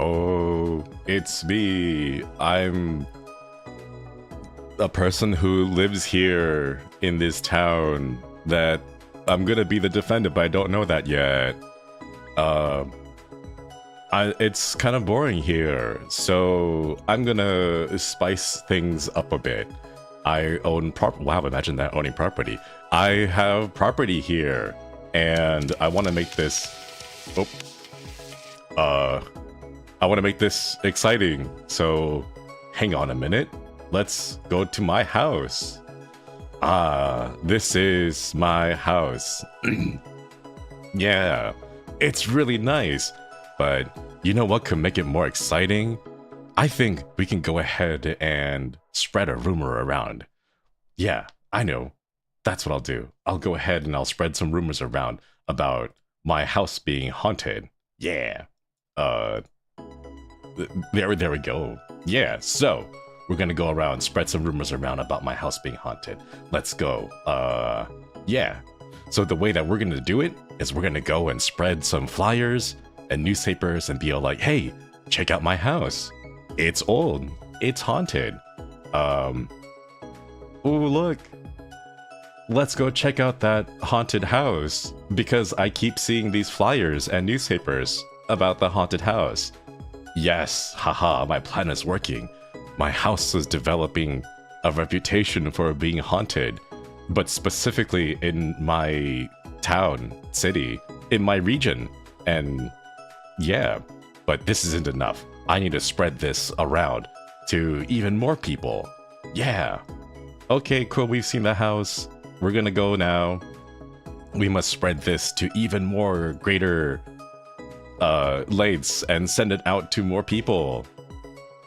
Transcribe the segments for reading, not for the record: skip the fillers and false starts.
Oh, it's me. I'm a person who lives here in this town that I'm gonna be the defendant, but I don't know that yet. It's kind of boring here, so I'm gonna spice things up a bit. I own wow, imagine that, owning property. I have property here, and I want to make this... I want to make this exciting, so hang on a minute. Let's go to my house. This is my house. Yeah, it's really nice, but you know what could make it more exciting? I think we can go ahead and spread a rumor around. Yeah, I know. That's what I'll do. I'll go ahead and I'll spread some rumors around about my house being haunted. Yeah. There we go. Yeah, so we're gonna go around and spread some rumors around about my house being haunted. Let's go. Yeah. So the way that we're gonna do it is we're gonna go and spread some flyers and newspapers and be all like, hey, check out my house. It's old. It's haunted. Ooh, look. Let's go check out that haunted house because I keep seeing these flyers and newspapers about the haunted house. Yes, haha, my plan is working. My house is developing a reputation for being haunted, but specifically in my town, city, in my region. And yeah, but this isn't enough. I need to spread this around to even more people. Yeah. Okay, cool, we've seen the house. We're gonna go now. We must spread this to even more greater lengths and send it out to more people.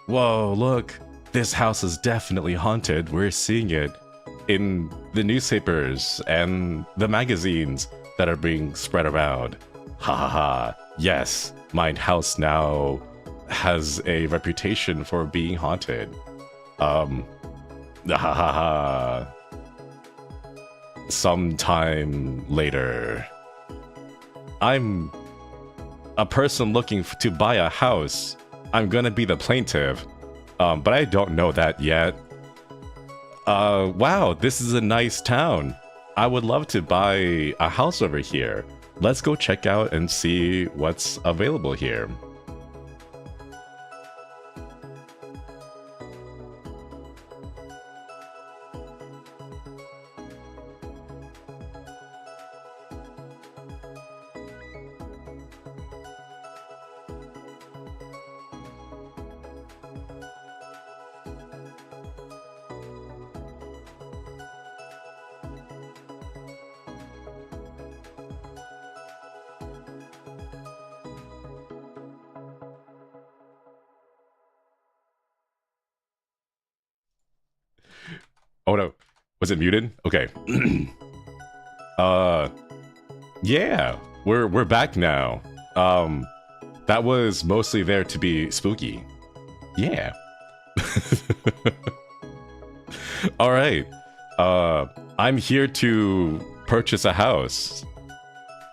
Whoa, look. This house is definitely haunted. We're seeing it in the newspapers and the magazines that are being spread around. Ha ha ha. Yes, my house now has a reputation for being haunted. Ha ha ha. Sometime later. I'm a person looking to buy a house. I'm gonna be the plaintiff, but I don't know that yet. Wow, this is a nice town. I would love to buy a house over here. Let's go check out and see what's available here. Oh no, was it muted? Okay. Yeah, we're back now. That was mostly there to be spooky. Yeah. All right. I'm here to purchase a house.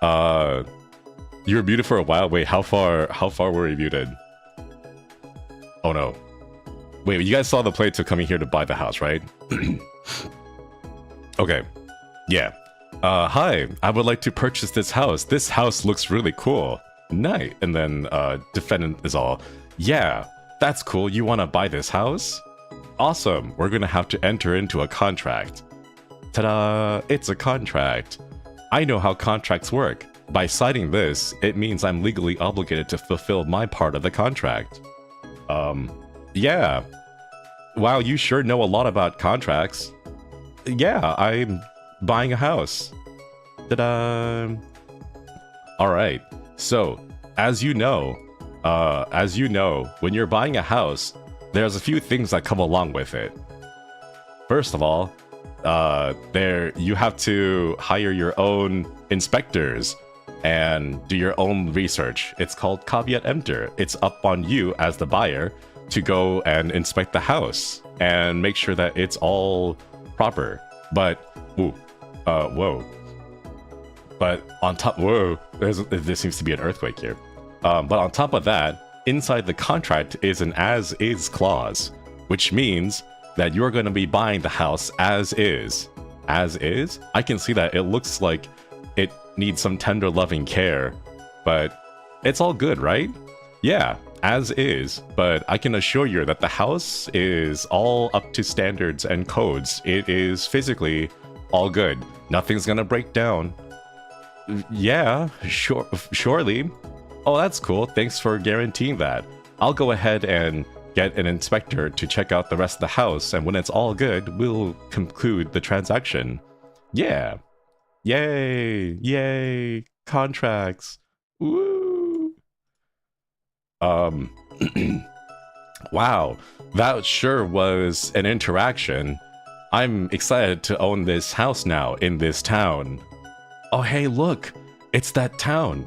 You were muted for a while. Wait, how far were you muted? Oh no. Wait, you guys saw the plate to coming here to buy the house, right? Okay. Yeah. Hi, I would like to purchase this house. This house looks really cool. Nice. And then, defendant is all, yeah, that's cool. You want to buy this house? Awesome. We're going to have to enter into a contract. Ta-da! It's a contract. I know how contracts work. By signing this, it means I'm legally obligated to fulfill my part of the contract. Yeah. Wow, you sure know a lot about contracts. Yeah, I'm buying a house. Ta-da! Alright, so, as you know, when you're buying a house, there's a few things that come along with it. First of all, you have to hire your own inspectors and do your own research. It's called caveat emptor. It's up on you as the buyer to go and inspect the house and make sure that it's all proper. But, whoa. But on top, whoa, there seems to be an earthquake here. But on top of that, inside the contract is an as-is clause, which means that you're going to be buying the house as is. As is? I can see that. It looks like it needs some tender loving care, but it's all good, right? Yeah, as is, but I can assure you that the house is all up to standards and codes. It is physically all good. Nothing's gonna break down. Yeah, surely. Oh, that's cool. Thanks for guaranteeing that. I'll go ahead and get an inspector to check out the rest of the house, and when it's all good, we'll conclude the transaction. Yeah. Yay! Yay! Contracts. Woo! Wow, that sure was an interaction. I'm excited to own this house now in this town. Oh, hey, look! It's that town.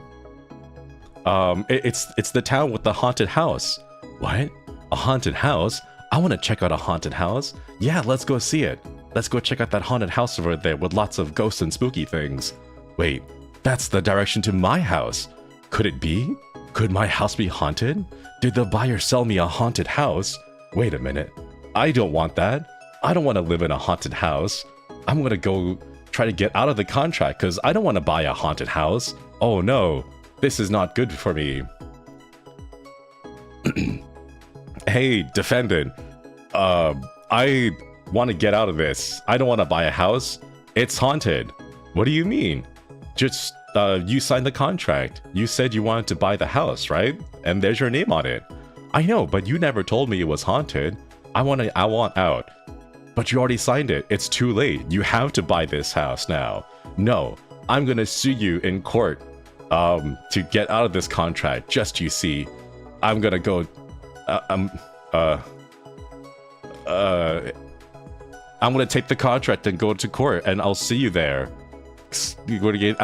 It's the town with the haunted house. What? A haunted house? I want to check out a haunted house. Yeah, let's go see it. Let's go check out that haunted house over there with lots of ghosts and spooky things. Wait, that's the direction to my house. Could it be? Could my house be haunted? Did the buyer sell me a haunted house? Wait a minute. I don't want that. I don't want to live in a haunted house. I'm gonna go try to get out of the contract because I don't want to buy a haunted house. Oh no, this is not good for me. Hey, defendant. I want to get out of this. I don't want to buy a house. It's haunted. What do you mean? Just, you signed the contract. You said you wanted to buy the house, right? And there's your name on it. I know, but you never told me it was haunted. I want out. But you already signed it. It's too late. You have to buy this house now. No, I'm gonna sue you in court, to get out of this contract. Just you see. I'm gonna go, I'm gonna take the contract and go to court, and I'll see you there. You're gonna get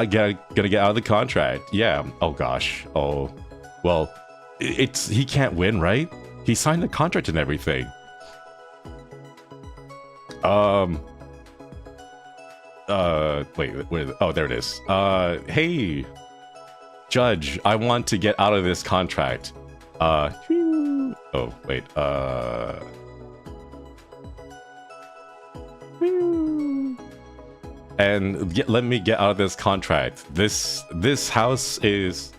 out of the contract. Yeah. Oh gosh. Oh, well, he can't win, right? He signed the contract and everything. Wait, oh, there it is. Hey, judge, I want to get out of this contract. Oh, wait, and let me get out of this contract. This house is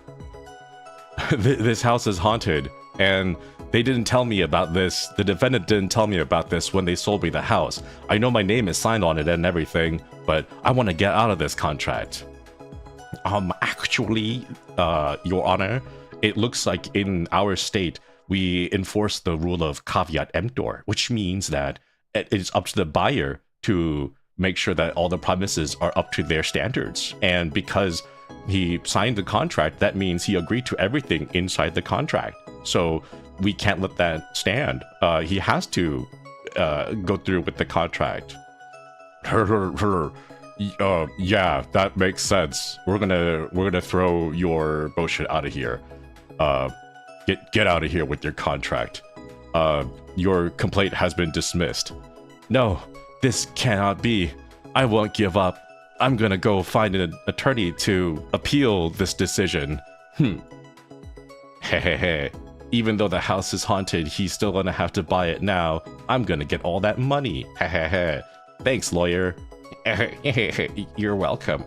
this house is haunted, and they didn't tell me about this. The defendant didn't tell me about this when they sold me the house. I know my name is signed on it and everything, but I want to get out of this contract. Actually, Your Honor, it looks like in our state we enforce the rule of caveat emptor, which means that it is up to the buyer to make sure that all the premises are up to their standards. And because he signed the contract, that means he agreed to everything inside the contract. So we can't let that stand. He has to go through with the contract. Yeah, that makes sense. We're gonna throw your bullshit out of here. Get out of here with your contract. Your complaint has been dismissed. No, this cannot be. I won't give up. I'm gonna go find an attorney to appeal this decision. Hehehe. Even though the house is haunted, he's still gonna have to buy it now. I'm gonna get all that money. Hehehe. Thanks, lawyer. You're welcome.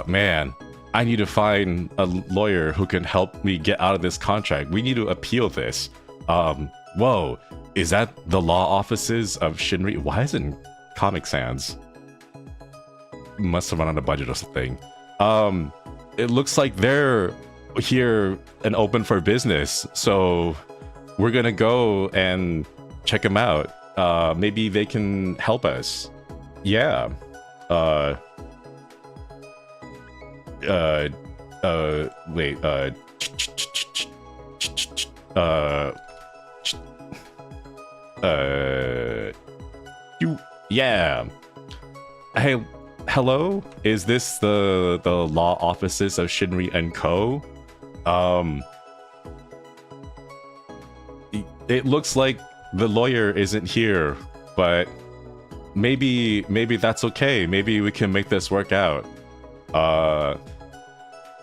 Man, I need to find a lawyer who can help me get out of this contract. We need to appeal this. Whoa, is that the law offices of Shinri? Why isn't Comic Sans? Must have run on a budget or something. It looks like they're here and open for business, so we're gonna go and check them out. Maybe they can help us. Yeah. Wait, yeah. Hey, hello? Is this the law offices of Shinri and Co? It looks like the lawyer isn't here, but maybe that's okay. Maybe we can make this work out.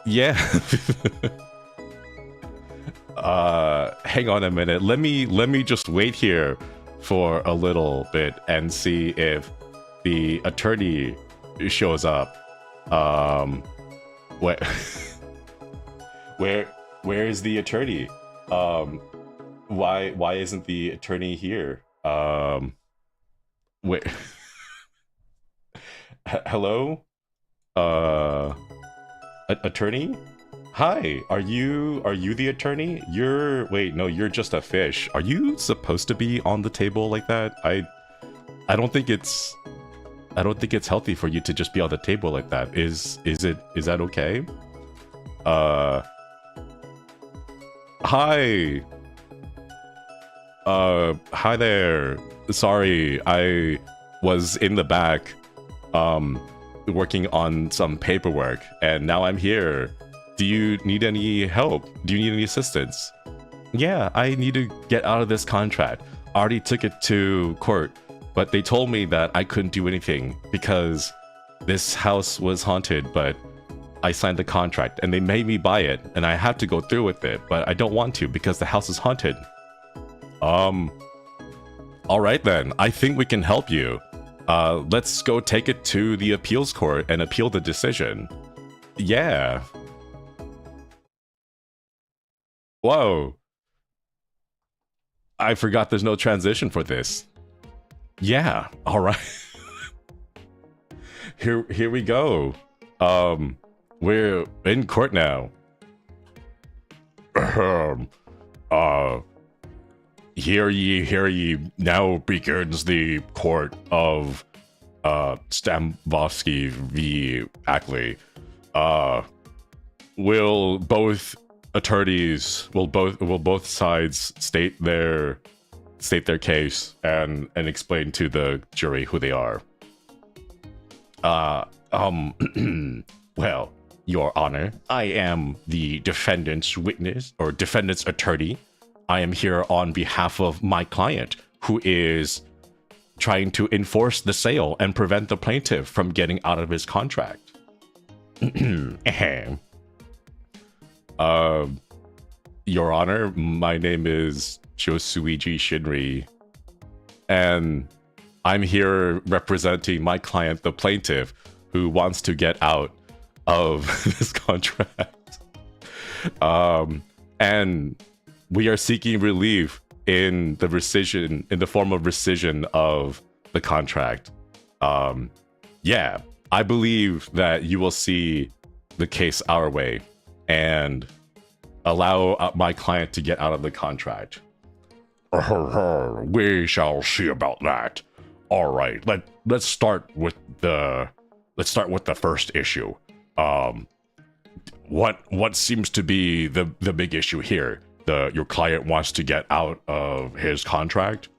Yeah. Hang on a minute. Let me just wait here for a little bit and see if the attorney shows up. Where where is the attorney? Why isn't the attorney here? Wait. Hello? Attorney? Hi, are you the attorney? You're just a fish. Are you supposed to be on the table like that? I don't think it's healthy for you to just be on the table like that. Is that okay? Hi. Hi there. Sorry, I was in the back working on some paperwork, and now I'm here. Do you need any help? Do you need any assistance? Yeah, I need to get out of this contract. I already took it to court, but they told me that I couldn't do anything because this house was haunted, but I signed the contract and they made me buy it, and I have to go through with it, but I don't want to because the house is haunted. All right then, I think we can help you. Let's go take it to the appeals court and appeal the decision. Yeah. Whoa. I forgot there's no transition for this. Yeah, all right. Here we go. We're in court now. Hear ye, now begins the court of Stambovsky v. Ackley. Will both sides state their case and explain to the jury who they are? Well, Your Honor, I am the defendant's witness or defendant's attorney. I am here on behalf of my client, who is trying to enforce the sale and prevent the plaintiff from getting out of his contract. Your Honor, my name is Josuiji Shinri, and I'm here representing my client, the plaintiff, who wants to get out of this contract. And we are seeking relief in the form of rescission of the contract. Yeah, I believe that you will see the case our way and allow my client to get out of the contract. We shall see about that. All right, let's start with the first issue. What seems to be the big issue here? Your client wants to get out of his contract?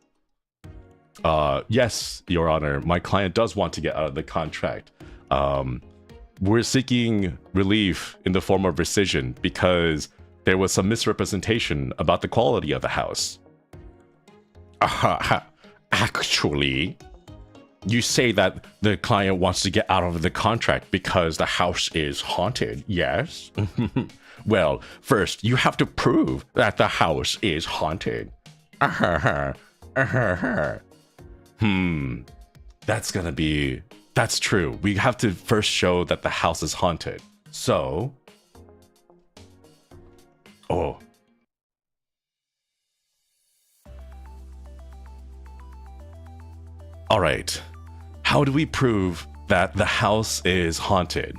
Yes, Your Honor, my client does want to get out of the contract. We're seeking relief in the form of rescission because there was some misrepresentation about the quality of the house. Actually, you say that the client wants to get out of the contract because the house is haunted, yes? Well, first, you have to prove that the house is haunted. That's true. We have to first show that the house is haunted. So... Oh. Alright. How do we prove that the house is haunted?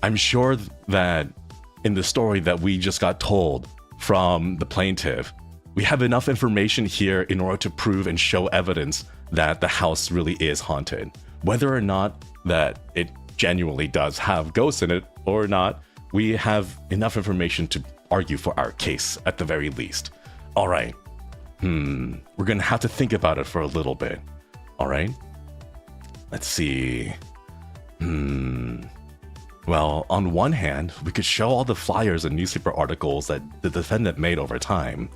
I'm sure that in the story that we just got told from the plaintiff, we have enough information here in order to prove and show evidence that the house really is haunted. Whether or not that it genuinely does have ghosts in it or not, we have enough information to argue for our case at the very least. All right. We're gonna have to think about it for a little bit. All right. Let's see. Well, on one hand, we could show all the flyers and newspaper articles that the defendant made over time.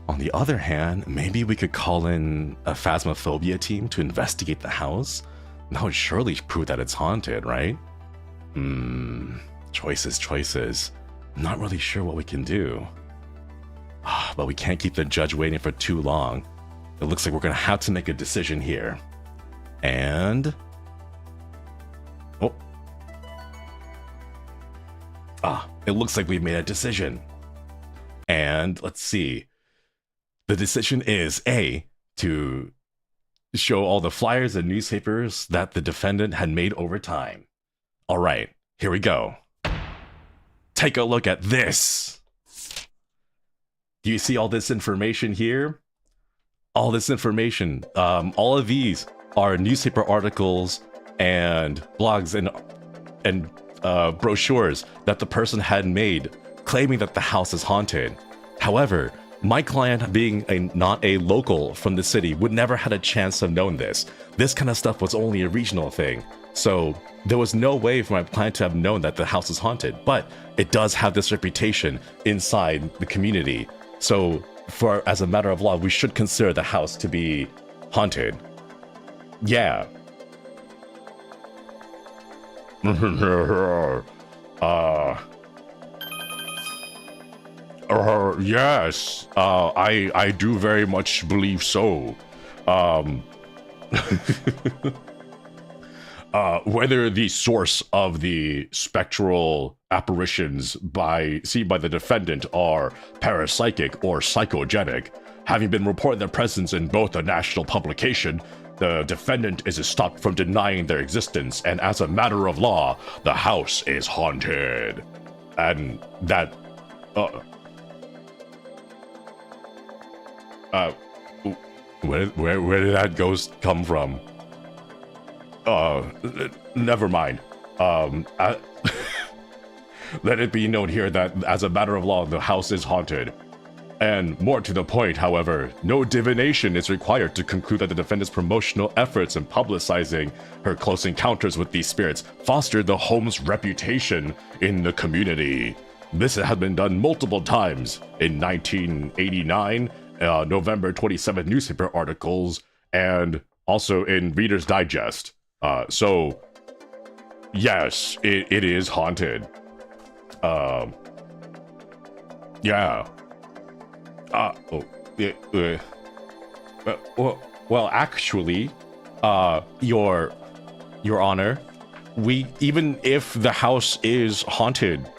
On the other hand, maybe we could call in a phasmophobia team to investigate the house. That would surely prove that it's haunted, right? Choices. I'm not really sure what we can do. But we can't keep the judge waiting for too long. It looks like we're gonna have to make a decision here. And... it looks like we've made a decision. And let's see. The decision is A, to show all the flyers and newspapers that the defendant had made over time. All right, here we go. Take a look at this. Do you see all this information here? All this information, all of these are newspaper articles and blogs and brochures that the person had made claiming that the house is haunted. However, my client, being not a local from the city, would never had a chance to have known this. This kind of stuff was only a regional thing. So there was no way for my client to have known that the house is haunted, but it does have this reputation inside the community. So as a matter of law, we should consider the house to be haunted. Yeah. Yes, I do very much believe so. Whether the source of the spectral apparitions seen by the defendant are parapsychic or psychogenic, having been reported their presence in both a national publication, the defendant is stopped from denying their existence, and as a matter of law, the house is haunted. And that... where did that ghost come from? Never mind. Let it be known here that, as a matter of law, the house is haunted. And more to the point, however, no divination is required to conclude that the defendant's promotional efforts in publicizing her close encounters with these spirits fostered the home's reputation in the community. This had been done multiple times in 1989, November 27 newspaper articles, and also in Reader's Digest. So, yes, it is haunted. Yeah. Well, actually, Your Honor, even if the house is haunted,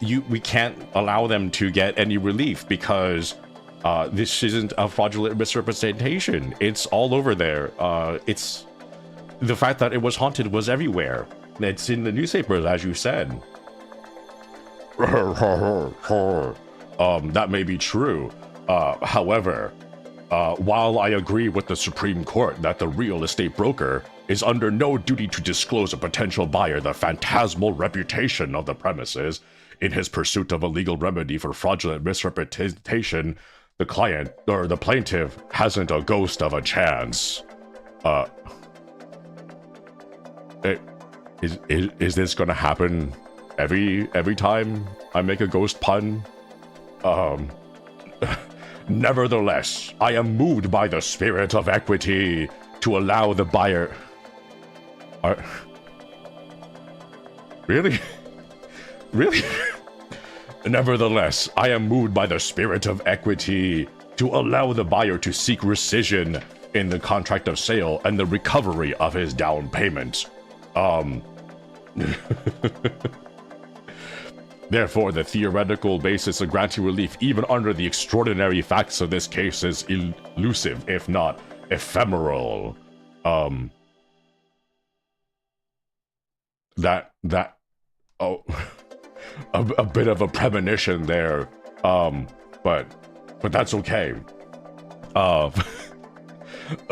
we can't allow them to get any relief because this isn't a fraudulent misrepresentation. It's all over there. It's the fact that it was haunted was everywhere. It's in the newspapers, as you said. That may be true. However, while I agree with the Supreme Court that the real estate broker is under no duty to disclose a potential buyer the phantasmal reputation of the premises in his pursuit of a legal remedy for fraudulent misrepresentation, the client, or the plaintiff, hasn't a ghost of a chance. Is this gonna happen every time I make a ghost pun? Nevertheless, I am moved by the spirit of equity to allow the buyer... Really? Really? Nevertheless, I am moved by the spirit of equity to allow the buyer to seek rescission in the contract of sale and the recovery of his down payment. Therefore, the theoretical basis of granting relief, even under the extraordinary facts of this case, is elusive, if not ephemeral. A bit of a premonition there. But that's okay.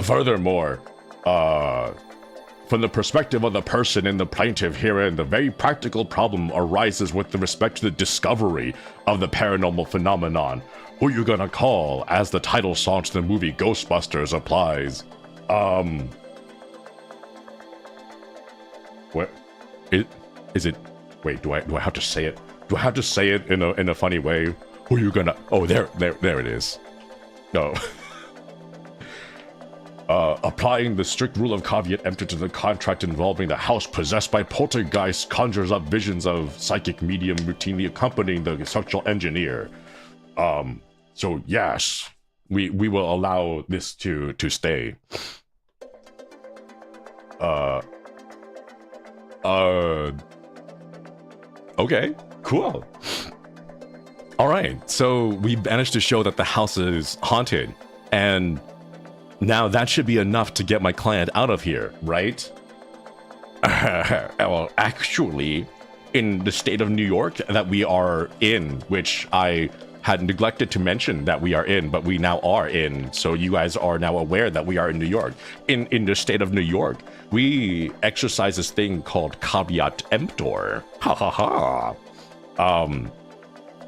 Furthermore, from the perspective of the person in the plaintiff herein, the very practical problem arises with respect to the discovery of the paranormal phenomenon. Who you gonna call, as the title song to the movie Ghostbusters applies. What? Is it? Wait, do I have to say it? Do I have to say it in a funny way? Who you gonna? Oh, there it is. No. Applying the strict rule of caveat emptor to the contract involving the house possessed by poltergeists conjures up visions of psychic medium routinely accompanying the structural engineer. So yes, we will allow this to stay. Okay, cool. All right, so we managed to show that the house is haunted, and now that should be enough to get my client out of here, right? Well, actually, in the state of New York that we are in, which I had neglected to mention that we are in, but we now are in, so you guys are now aware that we are in New York. In the state of New York, we exercise this thing called caveat emptor. Ha ha ha.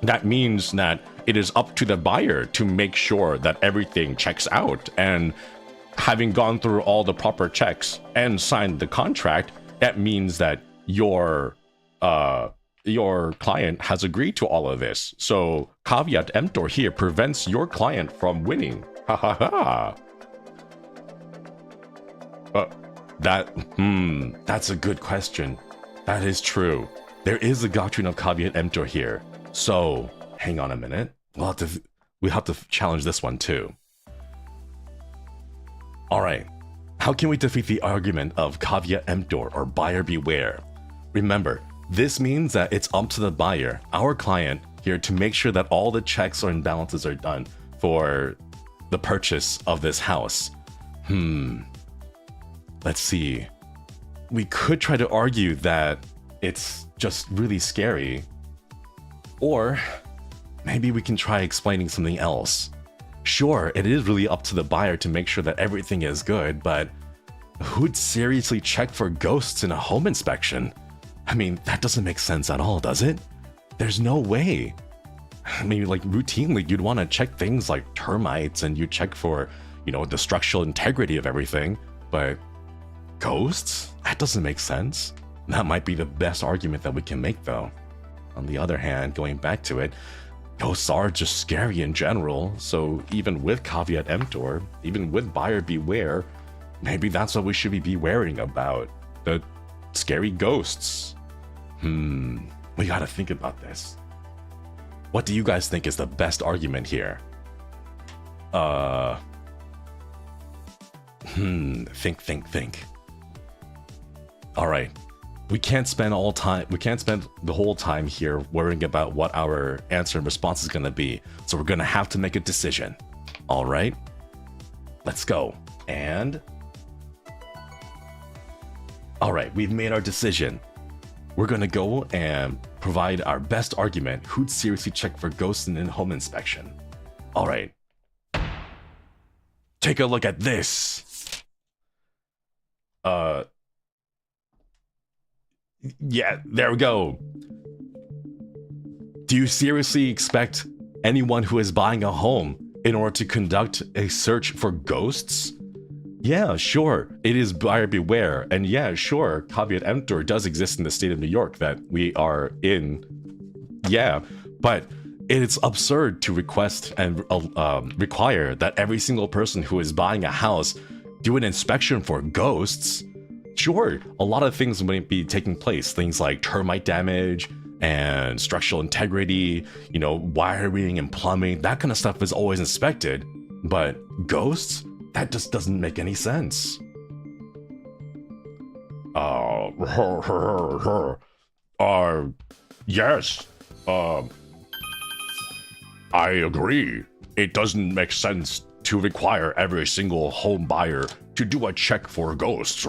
That means that it is up to the buyer to make sure that everything checks out, and having gone through all the proper checks and signed the contract, that means that your client has agreed to all of this. So caveat emptor here prevents your client from winning. Ha ha ha. That's a good question. That is true. There is a doctrine of caveat emptor here. So hang on a minute. We have to challenge this one too. All right. How can we defeat the argument of caveat emptor or buyer beware? Remember, this means that it's up to the buyer, our client here, to make sure that all the checks and balances are done for the purchase of this house. Let's see. We could try to argue that it's just really scary. Or maybe we can try explaining something else. Sure, it is really up to the buyer to make sure that everything is good, but who'd seriously check for ghosts in a home inspection? I mean, that doesn't make sense at all, does it? There's no way. I mean, like, routinely, you'd want to check things like termites, and you check for, you know, the structural integrity of everything, but ghosts? That doesn't make sense. That might be the best argument that we can make, though. On the other hand, going back to it, ghosts are just scary in general, so even with caveat emptor, even with buyer beware, maybe that's what we should be bewaring about. The scary ghosts. We gotta think about this. What do you guys think is the best argument here? Think. All right. We can't spend the whole time here worrying about what our answer and response is gonna be. So we're gonna have to make a decision. All right. Let's go. And all right, we've made our decision. We're gonna go and provide our best argument. Who'd seriously check for ghosts in a home inspection? All right. Take a look at this. Yeah, there we go. Do you seriously expect anyone who is buying a home in order to conduct a search for ghosts? Yeah, sure, it is buyer beware, and yeah, sure, caveat emptor does exist in the state of New York that we are in. Yeah, but it's absurd to request and require that every single person who is buying a house do an inspection for ghosts. Sure, a lot of things might be taking place, things like termite damage and structural integrity, you know, wiring and plumbing, that kind of stuff is always inspected, but ghosts? That just doesn't make any sense. Yes, I agree. It doesn't make sense to require every single home buyer to do a check for ghosts.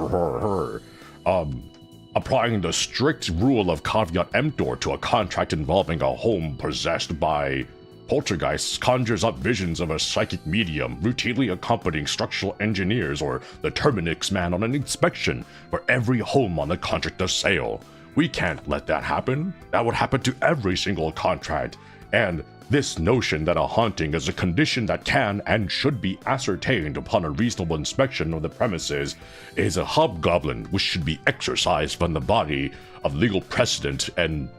Applying the strict rule of caveat emptor to a contract involving a home possessed by poltergeists conjures up visions of a psychic medium routinely accompanying structural engineers or the terminix man on an inspection for every home on the contract of sale. We can't let that happen. That would happen to every single contract. And this notion that a haunting is a condition that can and should be ascertained upon a reasonable inspection of the premises is a hobgoblin which should be exorcised from the body of legal precedent and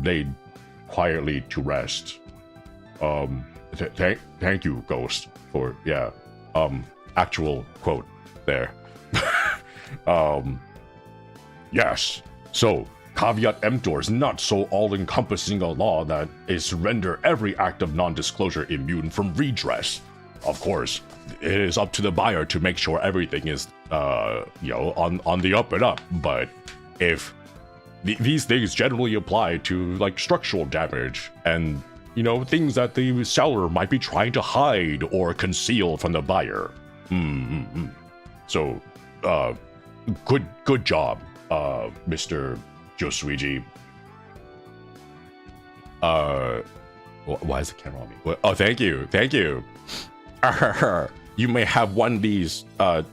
laid quietly to rest. Thank you, Ghost, for, yeah. actual quote there. Yes. So, caveat emptor is not so all-encompassing a law that is to render every act of non-disclosure immune from redress. Of course, it is up to the buyer to make sure everything is, on the up and up. But if these things generally apply to like structural damage and things that the seller might be trying to hide or conceal from the buyer. So, good job, Mr. Josuiji. Why is the camera on me? Oh, thank you. You may have won these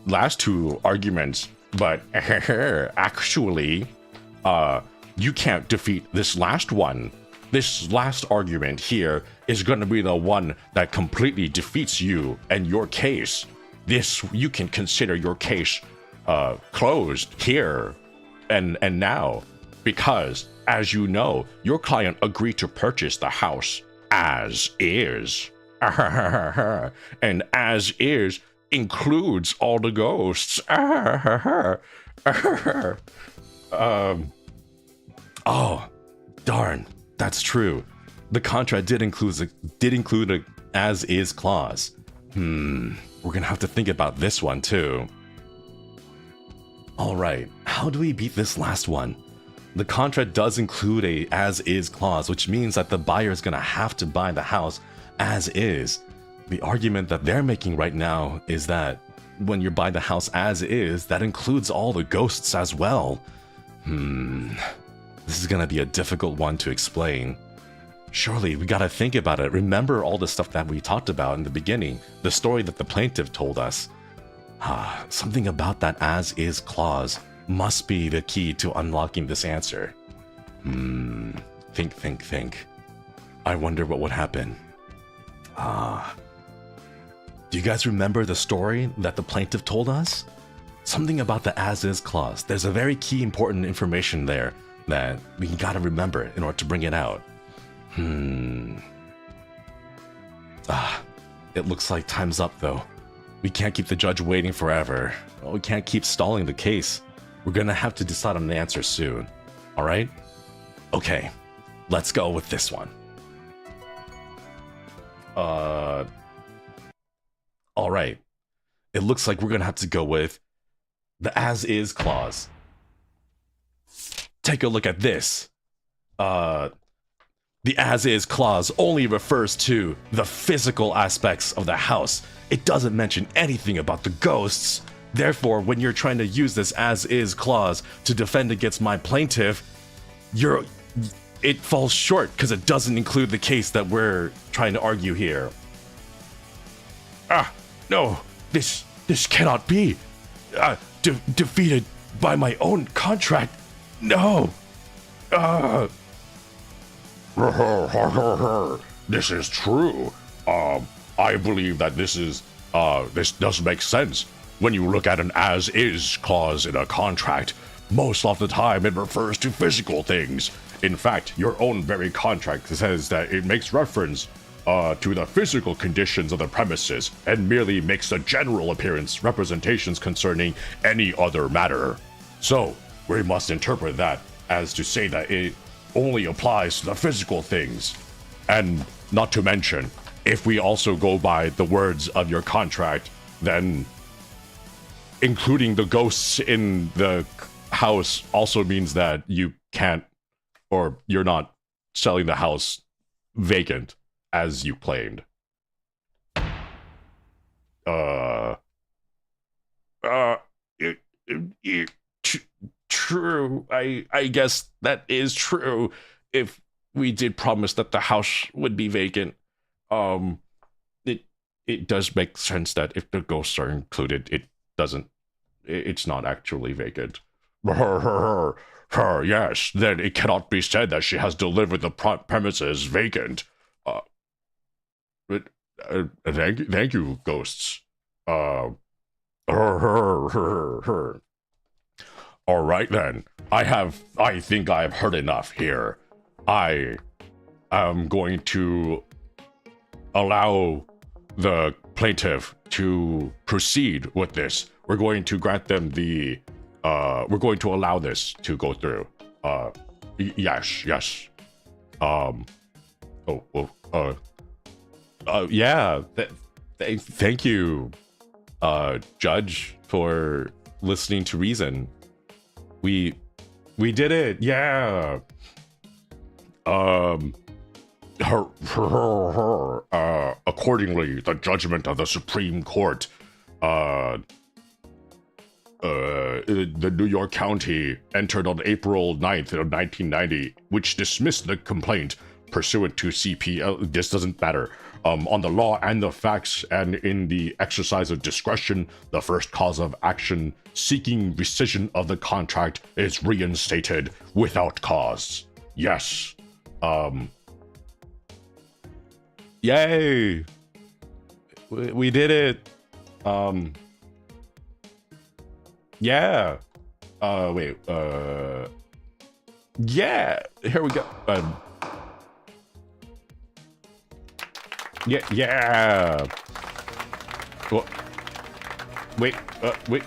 last two arguments, but actually, you can't defeat this last one. This last argument here is going to be the one that completely defeats you and your case. You can consider your case closed here and now, because, as you know, your client agreed to purchase the house as is. And as is includes all the ghosts. Oh, darn, that's true. The contract did include a as is clause. We're gonna have to think about this one too. All right, how do we beat this last one? The contract does include a as is clause, which means that the buyer is gonna have to buy the house as is. The argument that they're making right now is that when you buy the house as is, that includes all the ghosts as well. This is gonna be a difficult one to explain. Surely, we gotta think about it. Remember all the stuff that we talked about in the beginning, the story that the plaintiff told us. Something about that as-is clause must be the key to unlocking this answer. Think. I wonder what would happen. Do you guys remember the story that the plaintiff told us? Something about the as-is clause. There's a very key important information there that we gotta remember in order to bring it out. It looks like time's up though. We can't keep the judge waiting forever. We can't keep stalling the case. We're gonna have to decide on an answer soon. Alright? Okay, let's go with this one. Alright. It looks like we're gonna have to go with the as-is clause. Take a look at this. The as-is clause only refers to the physical aspects of the house. It doesn't mention anything about the ghosts. Therefore, when you're trying to use this as-is clause to defend against my plaintiff, it falls short because it doesn't include the case that we're trying to argue here. No, this cannot be. Defeated by my own contract. No. This is true. I believe that this does make sense. When you look at an as-is clause in a contract, most of the time it refers to physical things. In fact, your own very contract says that it makes reference to the physical conditions of the premises and merely makes a general appearance representations concerning any other matter. So, we must interpret that as to say that it only applies to the physical things. And not to mention, if we also go by the words of your contract, then including the ghosts in the house also means that you can't, or you're not selling the house vacant as you claimed. True. I guess that is true. If we did promise that the house would be vacant, it does make sense that if the ghosts are included, it's not actually vacant. Yes, then it cannot be said that she has delivered the premises vacant. Thank you, ghosts. All right then. I think I have heard enough here. I am going to allow the plaintiff to proceed with this. We're going to grant them the, we're going to allow this to go through. Yes. Yeah. Thank you, Judge, for listening to reason. We did it. Yeah. Accordingly, the judgment of the Supreme Court, the New York County entered on April 9th of 1990, which dismissed the complaint pursuant to CPL. This doesn't matter. On the law and the facts, and in the exercise of discretion, the first cause of action seeking rescission of the contract is reinstated without cause. Yes. Yay! We did it. Yeah. Wait. Yeah. Here we go. Yeah. Oh. Wait. Wait.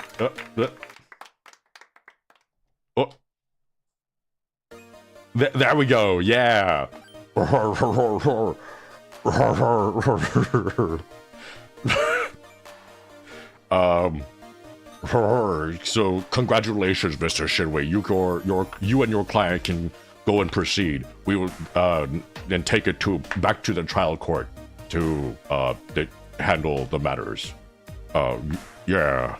Oh. There we go. Yeah. So congratulations, Mr. Shinri. You and your client can go and proceed. We will then take it back to the trial court to handle the matters. Yeah.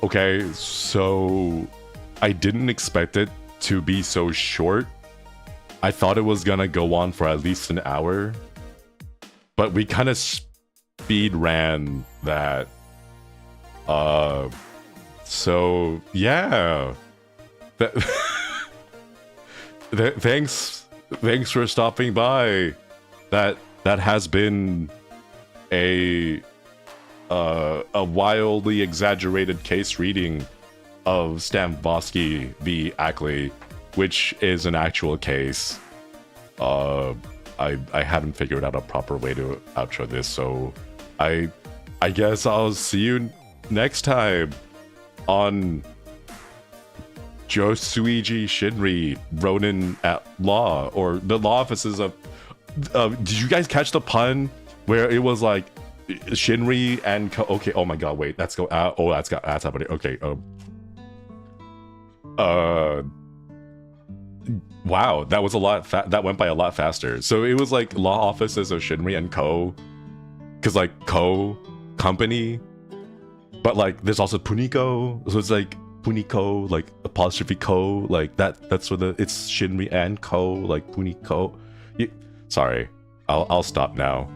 Okay, so I didn't expect it to be so short. I thought it was gonna go on for at least an hour, but we kind of speed ran that. So yeah. Thanks for stopping by. That has been a wildly exaggerated case reading of Stambovsky v. Ackley, which is an actual case. I hadn't figured out a proper way to outro this, so I guess I'll see you next time on Josuiji Shinri Ronin at Law, or the law offices of did you guys catch the pun where it was like Shinri and okay, oh my god, wait, that's that's happening. Okay, wow, that was a lot that went by a lot faster. So it was like law offices of Shinri and Co, because like Co company, but like there's also Puniko, so it's like Puniko, like apostrophe Co, like that's what it's Shinri and Co, like Puniko. Sorry, I'll stop now.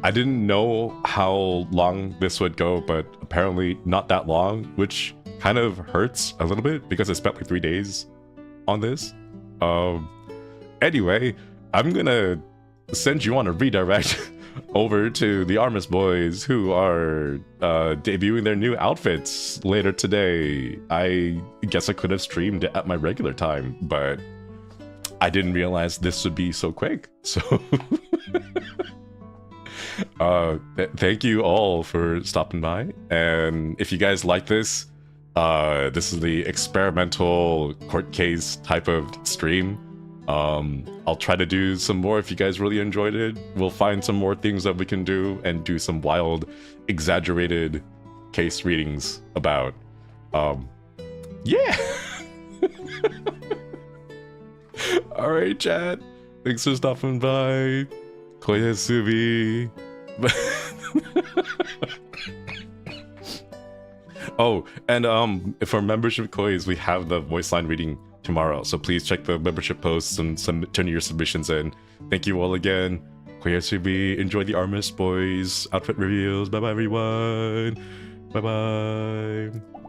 I didn't know how long this would go, but apparently not that long, which kind of hurts a little bit because I spent like 3 days on this. Anyway, I'm gonna send you on a redirect over to the Armus boys, who are debuting their new outfits later today. I guess I could have streamed at my regular time, but I didn't realize this would be so quick. So thank you all for stopping by, and if you guys like this, this is the experimental court case type of stream. I'll try to do some more if you guys really enjoyed it. We'll find some more things that we can do and do some wild, exaggerated case readings about. Yeah. All right, chat. Thanks for stopping by. Koyasubi. Oh, and for membership coins, we have the voice line reading tomorrow, so please check the membership posts and turn your submissions in. Thank you all again. Clear to be. Enjoy the Armist Boys outfit reviews. Bye bye everyone. Bye bye.